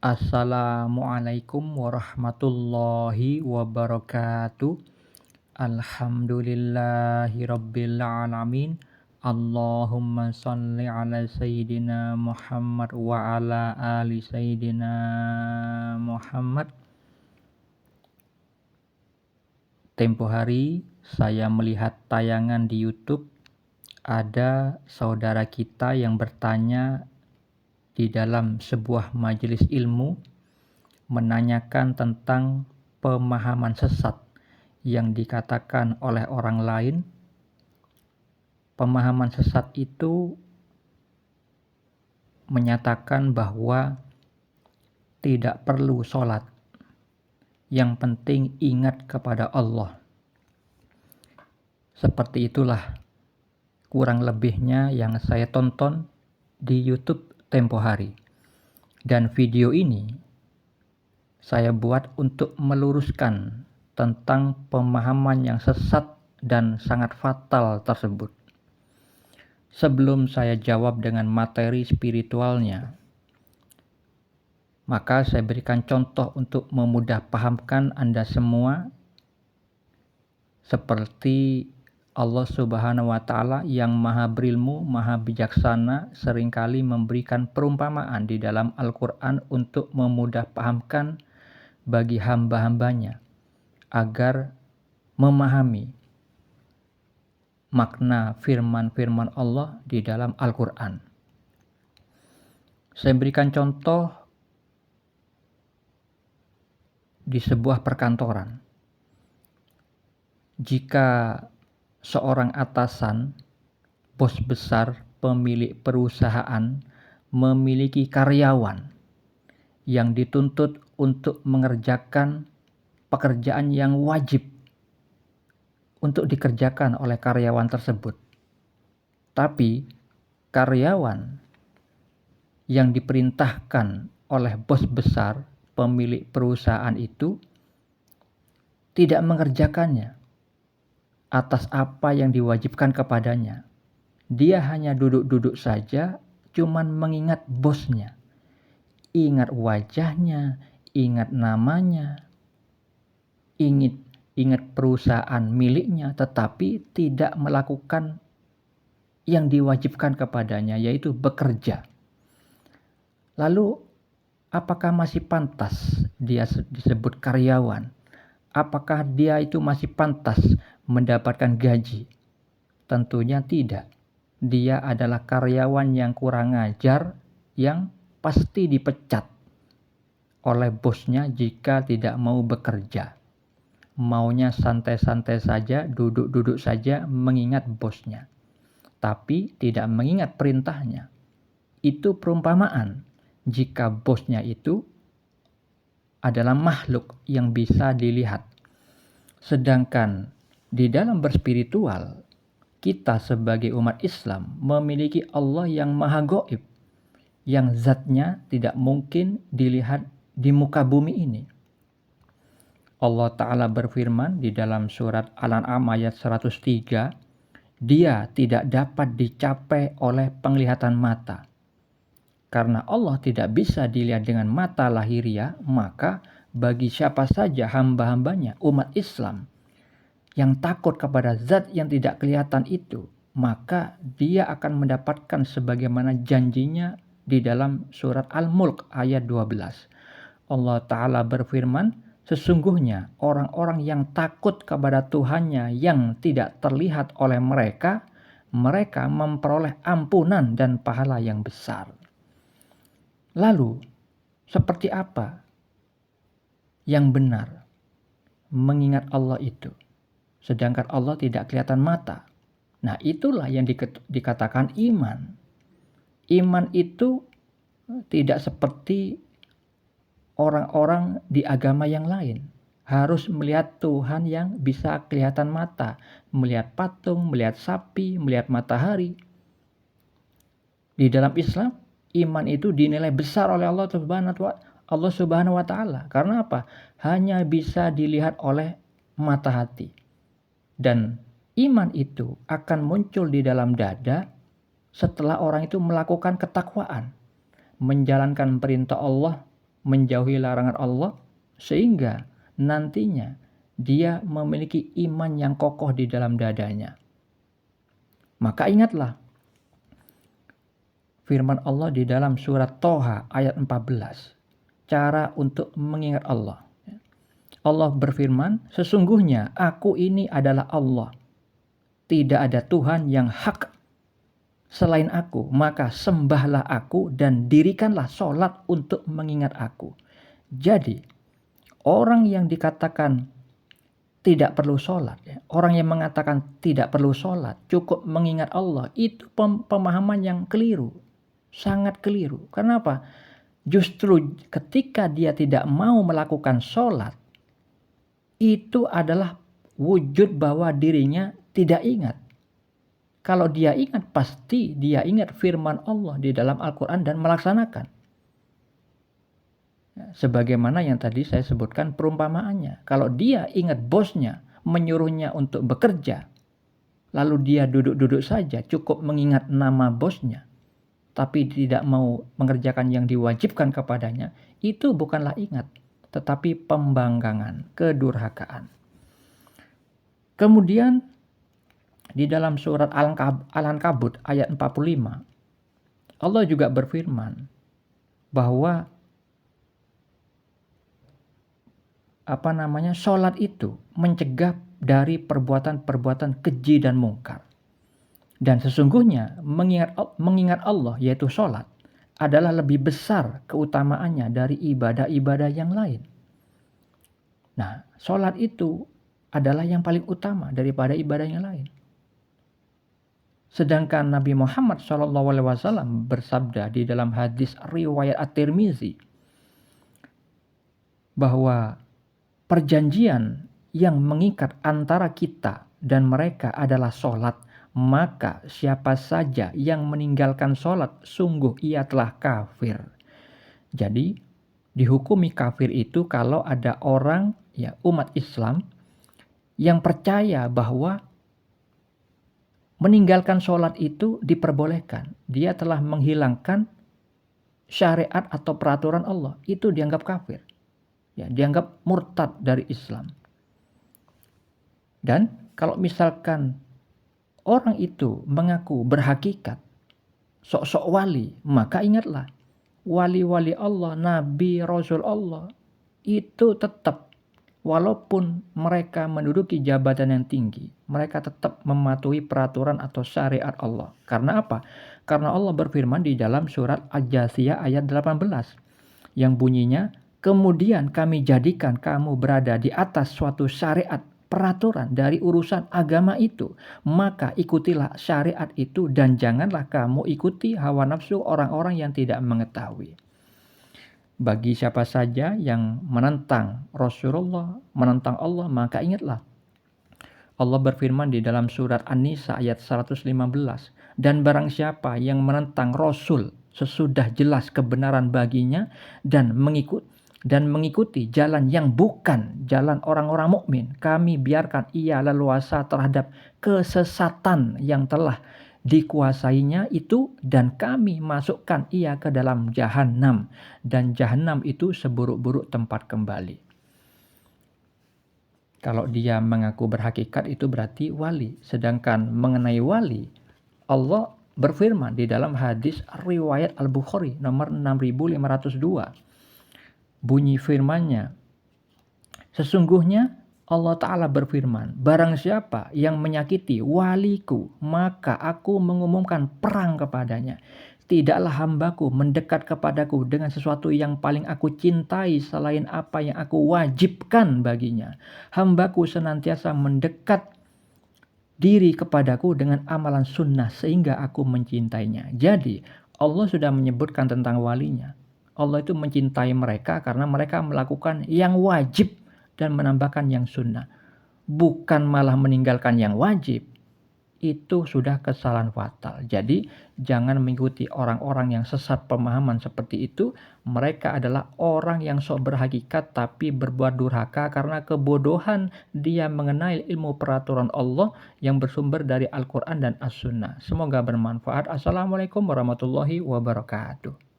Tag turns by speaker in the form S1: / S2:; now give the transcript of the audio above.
S1: Assalamualaikum warahmatullahi wabarakatuh. Alhamdulillahirabbil alamin. Allahumma shalli ala sayyidina Muhammad wa ala ali sayyidina Muhammad. Tempo hari saya melihat tayangan di YouTube, ada saudara kita yang bertanya di dalam sebuah majelis ilmu, menanyakan tentang pemahaman sesat yang dikatakan oleh orang lain. Pemahaman sesat itu menyatakan bahwa tidak perlu sholat, yang penting ingat kepada Allah. Seperti itulah kurang lebihnya yang saya tonton di YouTube tempo hari. Dan video ini saya buat untuk meluruskan tentang pemahaman yang sesat dan sangat fatal tersebut. Sebelum saya jawab dengan materi spiritualnya, maka saya berikan contoh untuk memudah pahamkan Anda semua, seperti Allah Subhanahu wa Ta'ala yang Maha berilmu, Maha bijaksana, seringkali memberikan perumpamaan di dalam Al-Quran untuk memudah pahamkan bagi hamba-hambanya agar memahami makna firman-firman Allah di dalam Al-Quran. Saya berikan contoh di sebuah perkantoran. Jika seorang atasan, bos besar, pemilik perusahaan memiliki karyawan yang dituntut untuk mengerjakan pekerjaan yang wajib untuk dikerjakan oleh karyawan tersebut. Tapi karyawan yang diperintahkan oleh bos besar, pemilik perusahaan itu tidak mengerjakannya atas apa yang diwajibkan kepadanya. Dia hanya duduk-duduk saja, cuman mengingat bosnya, ingat wajahnya, ingat namanya, ingat perusahaan miliknya, tetapi tidak melakukan yang diwajibkan kepadanya, yaitu bekerja. Lalu apakah masih pantas dia disebut karyawan? Apakah dia itu masih pantas mendapatkan gaji? Tentunya tidak. Dia adalah karyawan yang kurang ajar, yang pasti dipecat oleh bosnya jika tidak mau bekerja. Maunya santai-santai saja, duduk-duduk saja mengingat bosnya, tapi tidak mengingat perintahnya. Itu perumpamaan jika bosnya itu adalah makhluk yang bisa dilihat. Sedangkan di dalam berspiritual, kita sebagai umat Islam memiliki Allah yang maha gaib, yang zatnya tidak mungkin dilihat di muka bumi ini. Allah Ta'ala berfirman di dalam surat Al-An'am ayat 103, Dia tidak dapat dicapai oleh penglihatan mata. Karena Allah tidak bisa dilihat dengan mata lahiriah, maka bagi siapa saja hamba-hambanya, umat Islam, yang takut kepada zat yang tidak kelihatan itu, maka dia akan mendapatkan sebagaimana janjinya di dalam surat Al-Mulk ayat 12. Allah Ta'ala berfirman, sesungguhnya orang-orang yang takut kepada Tuhannya yang tidak terlihat oleh mereka, mereka memperoleh ampunan dan pahala yang besar. Lalu, seperti apa yang benar mengingat Allah itu? Sedangkan Allah tidak kelihatan mata. Nah, itulah yang dikatakan iman. Iman itu tidak seperti orang-orang di agama yang lain. Harus melihat Tuhan yang bisa kelihatan mata. Melihat patung, melihat sapi, melihat matahari. Di dalam Islam, iman itu dinilai besar oleh Allah Subhanahu wa Ta'ala. Karena apa? Hanya bisa dilihat oleh mata hati. Dan iman itu akan muncul di dalam dada setelah orang itu melakukan ketakwaan, menjalankan perintah Allah menjauhi larangan Allah, sehingga nantinya dia memiliki iman yang kokoh di dalam dadanya. Maka ingatlah firman Allah di dalam surat Toha ayat 14. Cara untuk mengingat Allah. Allah berfirman, sesungguhnya aku ini adalah Allah. Tidak ada Tuhan yang hak selain aku, maka sembahlah aku dan dirikanlah sholat untuk mengingat aku. Jadi, orang yang dikatakan tidak perlu sholat, orang yang mengatakan tidak perlu sholat, cukup mengingat Allah, itu pemahaman yang keliru, sangat keliru. Kenapa? Justru ketika dia tidak mau melakukan sholat, itu adalah wujud bahwa dirinya tidak ingat. Kalau dia ingat, pasti dia ingat firman Allah di dalam Al-Quran dan melaksanakan. Sebagaimana yang tadi saya sebutkan perumpamaannya. Kalau dia ingat bosnya menyuruhnya untuk bekerja, lalu dia duduk-duduk saja, cukup mengingat nama bosnya, tapi tidak mau mengerjakan yang diwajibkan kepadanya, itu bukanlah ingat, tetapi pembangkangan, kedurhakaan. Kemudian di dalam surat Al-Ankabut ayat 45, Allah juga berfirman bahwa sholat itu mencegah dari perbuatan-perbuatan keji dan mungkar. Dan sesungguhnya mengingat Allah, yaitu sholat, adalah lebih besar keutamaannya dari ibadah-ibadah yang lain. Nah, sholat itu adalah yang paling utama daripada ibadah yang lain. Sedangkan Nabi Muhammad SAW bersabda di dalam hadis riwayat At-Tirmizi bahwa perjanjian yang mengikat antara kita dan mereka adalah sholat, maka siapa saja yang meninggalkan sholat, sungguh ia telah kafir. Jadi dihukumi kafir itu kalau ada orang, umat Islam, yang percaya bahwa meninggalkan sholat itu diperbolehkan. Dia telah menghilangkan syariat atau peraturan Allah. Itu dianggap kafir. Dianggap murtad dari Islam. Dan kalau misalkan orang itu mengaku berhakikat, sok-sok wali, maka ingatlah, wali-wali Allah, Nabi, Rasul Allah, itu tetap, walaupun mereka menduduki jabatan yang tinggi, mereka tetap mematuhi peraturan atau syariat Allah. Karena apa? Karena Allah berfirman di dalam surat Al-Jasiyah ayat 18 yang bunyinya, kemudian kami jadikan kamu berada di atas suatu syariat peraturan dari urusan agama itu, maka ikutilah syariat itu dan janganlah kamu ikuti hawa nafsu orang-orang yang tidak mengetahui. Bagi siapa saja yang menentang Rasulullah, menentang Allah, maka ingatlah, Allah berfirman di dalam surat An-Nisa ayat 115, dan barang siapa yang menentang Rasul sesudah jelas kebenaran baginya dan mengikuti jalan yang bukan jalan orang-orang mukmin, kami biarkan ia leluasa terhadap kesesatan yang telah dikuasainya itu, dan kami masukkan ia ke dalam Jahannam, dan Jahannam itu seburuk-buruk tempat kembali. Kalau dia mengaku berhakikat itu berarti wali. Sedangkan mengenai wali, Allah berfirman di dalam hadis riwayat Al-Bukhari nomor 6502. Bunyi firman-Nya, sesungguhnya Allah Ta'ala berfirman, barang siapa yang menyakiti waliku, maka aku mengumumkan perang kepadanya. Tidaklah hambaku mendekat kepadaku dengan sesuatu yang paling aku cintai selain apa yang aku wajibkan baginya. Hambaku senantiasa mendekat diri kepadaku dengan amalan sunnah sehingga aku mencintainya. Jadi Allah sudah menyebutkan tentang walinya. Allah itu mencintai mereka karena mereka melakukan yang wajib dan menambahkan yang sunnah, bukan malah meninggalkan yang wajib. Itu sudah kesalahan fatal. Jadi jangan mengikuti orang-orang yang sesat pemahaman seperti itu. Mereka adalah orang yang sok berhakikat tapi berbuat durhaka karena kebodohan dia mengenai ilmu peraturan Allah yang bersumber dari Al-Quran dan As-Sunnah. Semoga bermanfaat. Assalamualaikum warahmatullahi wabarakatuh.